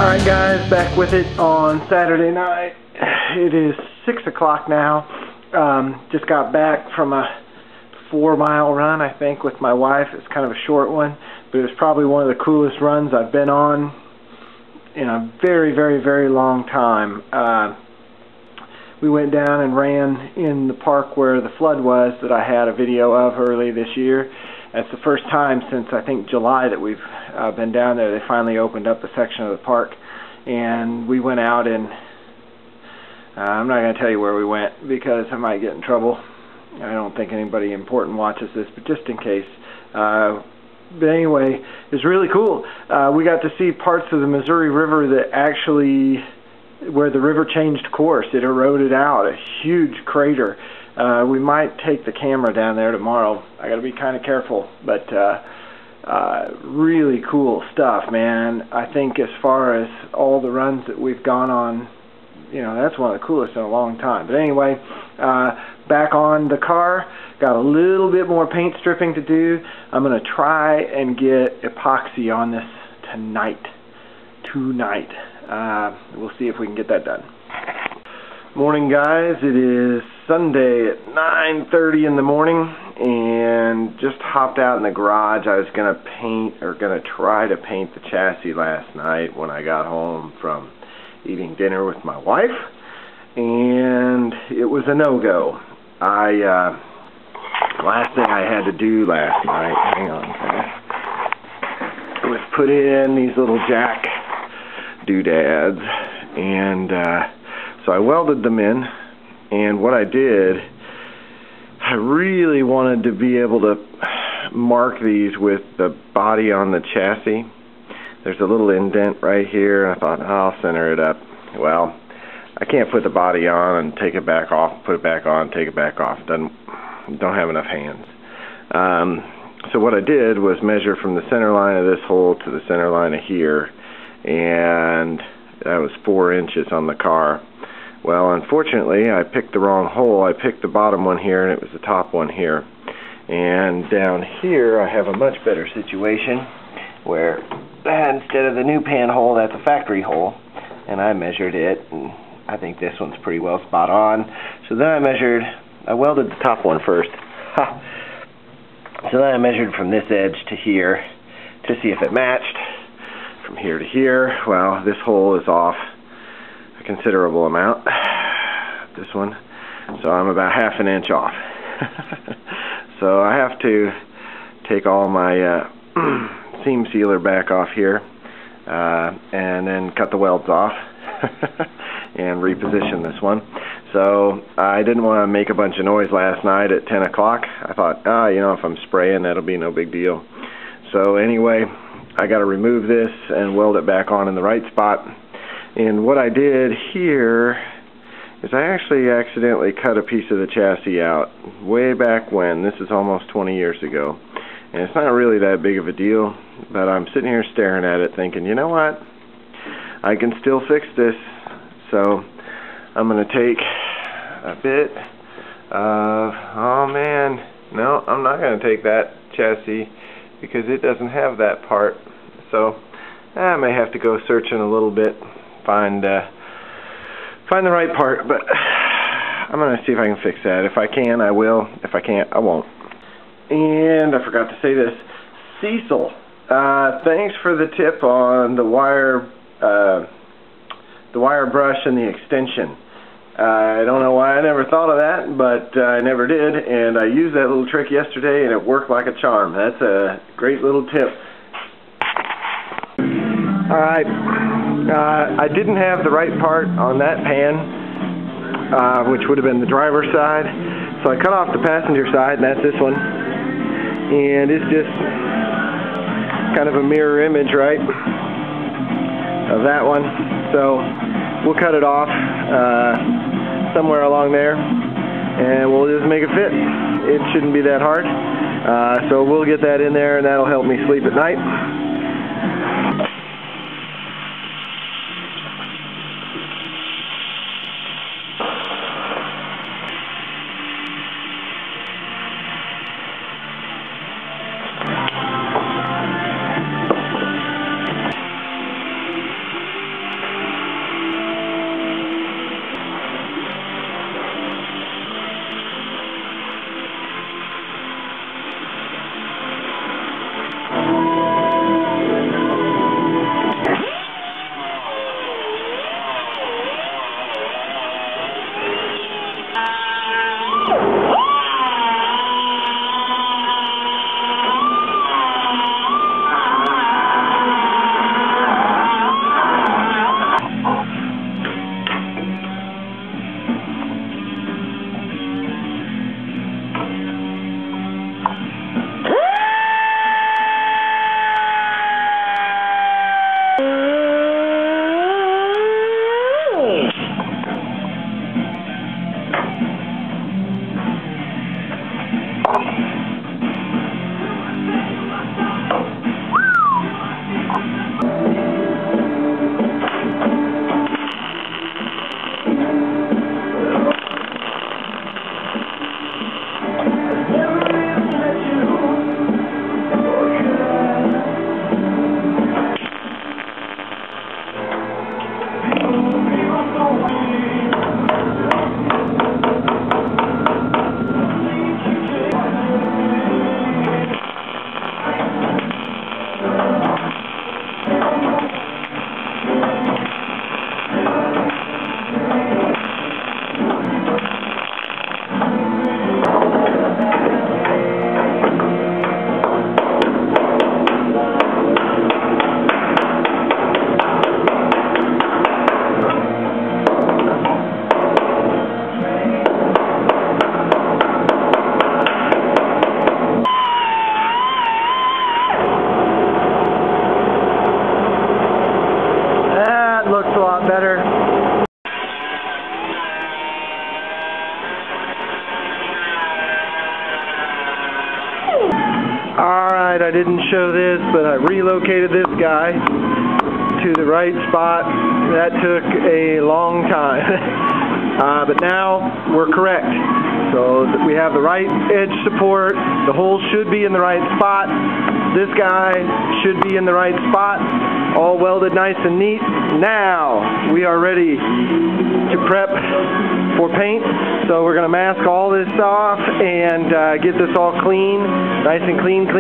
Alright guys, back with it on Saturday night. It is 6 o'clock now. Just got back from a 4-mile run, I think, with my wife. It's kind of a short one, but it was probably one of the coolest runs I've been on in a very, very, very long time. We went down and ran in the park where the flood was that I had a video of early this year. That's the first time since, I think, July that we've been down there. They finally opened up a section of the park, and we went out and I'm not going to tell you where we went because I might get in trouble. I don't think anybody important watches this, but just in case. But anyway, it was really cool. We got to see parts of the Missouri River that actually, where the river changed course. It eroded out, a huge crater. We might take the camera down there tomorrow. I got to be kind of careful, but really cool stuff, man. I think as far as all the runs that we've gone on, you know, that's one of the coolest in a long time. But anyway, back on the car, got a little bit more paint stripping to do. I'm going to try and get epoxy on this tonight. We'll see if we can get that done. Morning guys, it is Sunday at 9:30 in the morning, and just hopped out in the garage. I was going to try to paint the chassis last night when I got home from eating dinner with my wife, and it was a no-go. Last thing I had to do last night, hang on, was put in these little jack doodads, and so I welded them in, and what I did, I really wanted to be able to mark these with the body on the chassis. There's a little indent right here, and I thought, I'll center it up. Well, I can't put the body on and take it back off, put it back on, take it back off. Don't have enough hands. So what I did was measure from the center line of this hole to the center line of here, and that was 4 inches on the car. Well, unfortunately, I picked the wrong hole. I picked the bottom one here, and it was the top one here. And down here, I have a much better situation where instead of the new pan hole, that's a factory hole. And I measured it, and I think this one's pretty well spot on. So then I welded the top one first. Ha! So then I measured from this edge to here to see if it matched. From here to here, well, this hole is off a considerable amount, this one, so I'm about half an inch off. So I have to take all my seam sealer back off here, and then cut the welds off and reposition this one. So I didn't want to make a bunch of noise last night at 10 o'clock. I thought, you know, if I'm spraying, that'll be no big deal. So anyway, I got to remove this and weld it back on in the right spot. And what I did here is I actually accidentally cut a piece of the chassis out way back when. This is almost 20 years ago. And it's not really that big of a deal, but I'm sitting here staring at it thinking, you know what? I can still fix this. So I'm going to take a bit of, oh man, no, I'm not going to take that chassis because it doesn't have that part. So I may have to go searching a little bit, find the right part, but I'm going to see if I can fix that. If I can, I will. If I can't, I won't. And I forgot to say this, Cecil, thanks for the tip on the wire brush and the extension. I don't know why I never thought of that, but I never did, and I used that little trick yesterday, and it worked like a charm. That's a great little tip. Alright, I didn't have the right part on that pan, which would have been the driver's side, so I cut off the passenger side, and that's this one. And it's just kind of a mirror image, right, of that one. So we'll cut it off somewhere along there, and we'll just make it fit. It shouldn't be that hard. So we'll get that in there, and that'll help me sleep at night. better. Alright, I didn't show this, but I relocated this guy to the right spot. That took a long time. But now we're correct. So we have the right edge support. The hole should be in the right spot. This guy should be in the right spot. All welded nice and neat. Now we are ready to prep for paint. So we're going to mask all this off and get this all clean. Nice and clean,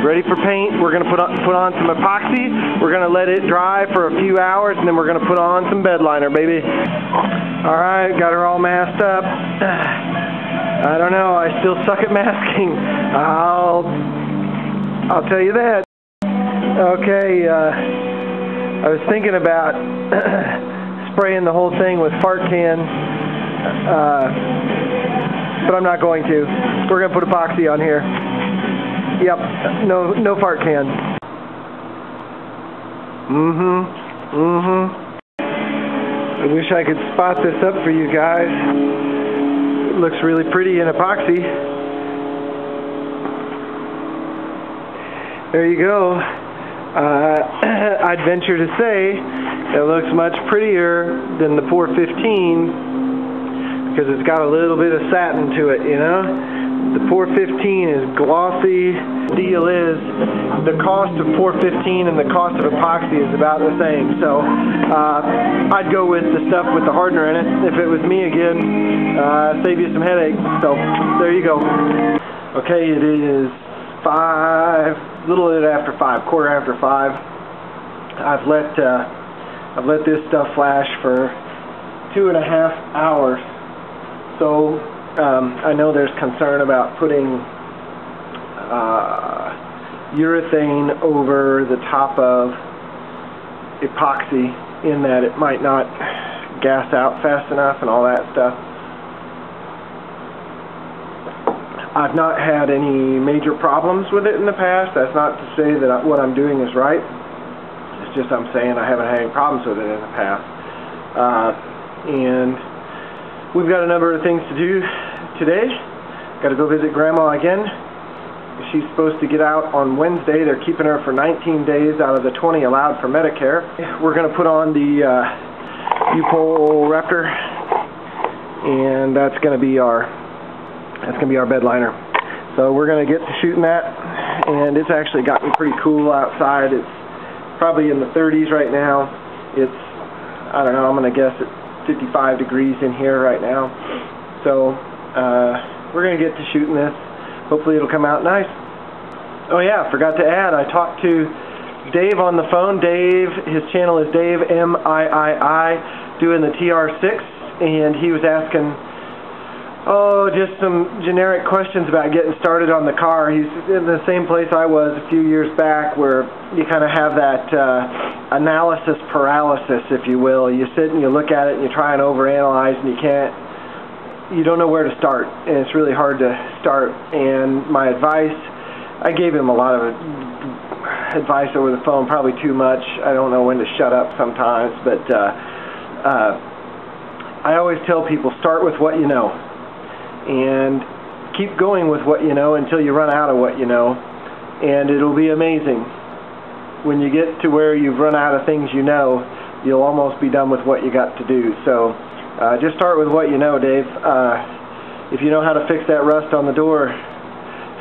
ready for paint. We're going to put on some epoxy. We're going to let it dry for a few hours, and then we're going to put on some bed liner, baby. Alright, got her all masked up. I don't know, I still suck at masking. I'll tell you that. Okay, I was thinking about spraying the whole thing with fart can, but I'm not going to. We're going to put epoxy on here. Yep, no fart can. I wish I could spot this up for you guys. It looks really pretty in epoxy. There you go. I'd venture to say it looks much prettier than the 415 because it's got a little bit of satin to it, you know? The 415 is glossy. The deal is the cost of 415 and the cost of epoxy is about the same. So I'd go with the stuff with the hardener in it. If it was me again, save you some headache. So there you go. Okay, it is a little bit after 5, quarter after 5. I've let this stuff flash for 2.5 hours. So I know there's concern about putting urethane over the top of epoxy in that it might not gas out fast enough and all that stuff. I've not had any major problems with it in the past. That's not to say that what I'm doing is right. It's just I'm saying I haven't had any problems with it in the past. And we've got a number of things to do today. Got to go visit Grandma again. She's supposed to get out on Wednesday. They're keeping her for 19 days out of the 20 allowed for Medicare. We're going to put on the UPol Raptor, and that's going to be our bed liner. So we're going to get to shooting that, and it's actually gotten pretty cool outside. It's probably in the 30s right now. It's, I don't know, I'm going to guess it's 55 degrees in here right now. So we're going to get to shooting this. Hopefully it'll come out nice. Oh yeah, forgot to add, I talked to Dave on the phone. Dave, his channel is Dave MIII, doing the TR6, and he was asking, just some generic questions about getting started on the car. He's in the same place I was a few years back, where you kind of have that analysis paralysis, if you will. You sit and you look at it and you try and overanalyze, and you don't know where to start, and it's really hard to start. And my advice, I gave him a lot of advice over the phone, probably too much. I don't know when to shut up sometimes, but I always tell people, start with what you know, and keep going with what you know until you run out of what you know, and it'll be amazing. When you get to where you've run out of things you know, you'll almost be done with what you got to do. So just start with what you know, Dave. If you know how to fix that rust on the door,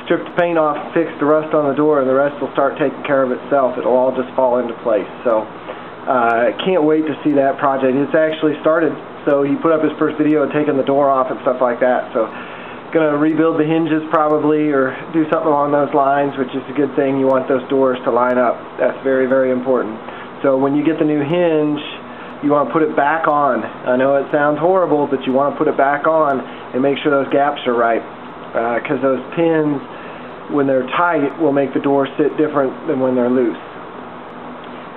strip the paint off, fix the rust on the door, and the rest will start taking care of itself. It'll all just fall into place. So I can't wait to see that project. It's actually started. So he put up his first video of taking the door off and stuff like that. So gonna rebuild the hinges probably, or do something along those lines, which is a good thing. You want those doors to line up. That's very, very important. So when you get the new hinge, you want to put it back on. I know it sounds horrible, but you want to put it back on and make sure those gaps are right, because those pins, when they're tight, will make the door sit different than when they're loose.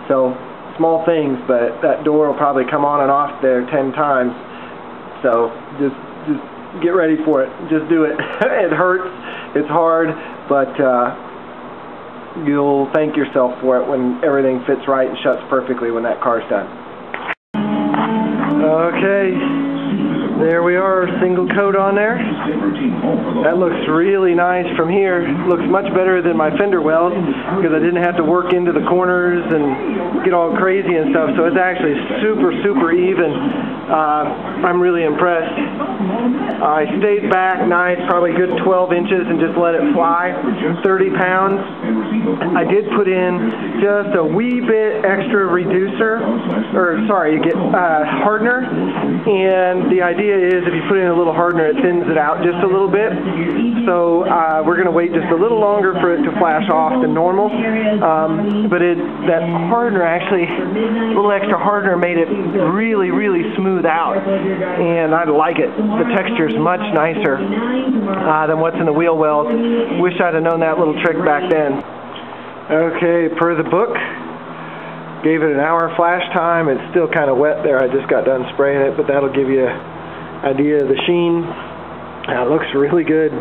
So small things, but that door will probably come on and off there 10 times. So just get ready for it. Just do it. It hurts. It's hard, but you'll thank yourself for it when everything fits right and shuts perfectly when that car's done. Okay, there we are, single coat on there. That looks really nice from here. Looks much better than my fender weld because I didn't have to work into the corners and get all crazy and stuff, so it's actually super even. I'm really impressed. I stayed back nice, probably a good 12 inches, and just let it fly, 30 pounds. I did put in just a wee bit extra reducer, or sorry, you get hardener, and the idea is if you put in a little hardener, it thins it out just a little bit. So we're going to wait just a little longer for it to flash off than normal. But that hardener actually, a little extra hardener made it really smooth out, and I like it. The texture is much nicer than what's in the wheel weld. Wish I'd have known that little trick back then. Okay, per the book, gave it an hour flash time. It's still kind of wet there. I just got done spraying it, but that'll give you an idea of the sheen. It looks really good.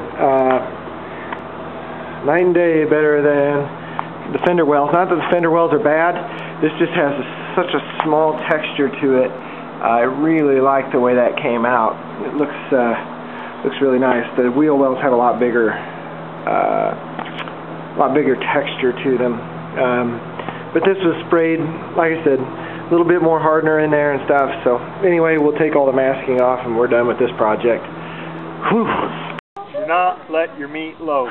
Night and day better than the fender welds. Not that the fender welds are bad. This just has such a small texture to it. I really like the way that came out. It looks really nice. The wheel welds have a lot bigger texture to them. But this was sprayed, like I said, a little bit more hardener in there and stuff. So anyway, we'll take all the masking off and we're done with this project. Whew. Do not let your meat loaf.